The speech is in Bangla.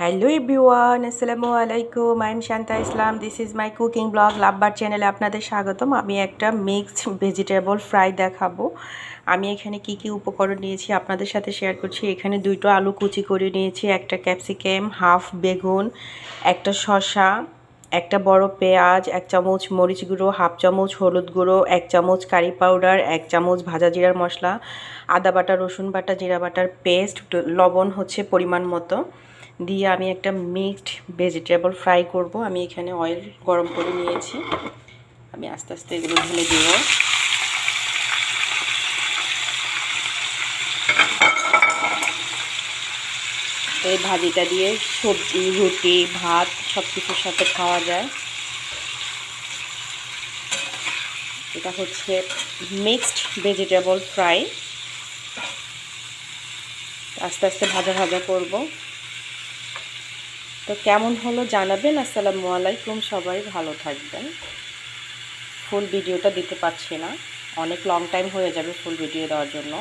হ্যালো এভরিওয়ান, আসসালামু আলাইকুম। I am Shanta Islam. This is my cooking blog লাভবার চ্যানেলে আপনাদের স্বাগতম। আমি একটা মিক্সড ভেজিটেবল ফ্রাই দেখাবো। আমি এখানে কি কি উপকরণ নিয়েছি আপনাদের সাথে শেয়ার করছি। এখানে 2টো আলু কুচি করে নিয়েছি, একটা ক্যাপসিকাম, হাফ বেগুন, একটা শসা, একটা বড় পেঁয়াজ, 1 চামচ মরিচ গুঁড়ো, হাফ চামচ হলুদ গুঁড়ো, 1 চামচ কারি পাউডার, 1 চামচ ভাজা জিরার মশলা, আদা বাটা, রসুন বাটা, জিরা বাটার পেস্ট, লবণ হচ্ছে পরিমাণ মতো দিয়ে আমি একটা মিক্সড ভেজিটেবল ফ্রাই করব। আমি এখানে অয়েল গরম করে নিয়েছি। আমি আস্তে আস্তে এগুলো ঢেলে দেব। এই ভাজিটা দিয়ে সবজি, রুটি, ভাত সব কিছুর সাথে খাওয়া যায়। এটা হচ্ছে মিক্সড ভেজিটেবল ফ্রাই। আস্তে আস্তে ভাজা ভাজা করব। তো কেমন হলো জানাবেন। আসসালামু আলাইকুম, সবাই ভালো থাকবেন। ফুল ভিডিওটা দিতে পারছি না, অনেক লং টাইম হয়ে যাবে ফুল ভিডিও দেওয়ার জন্য।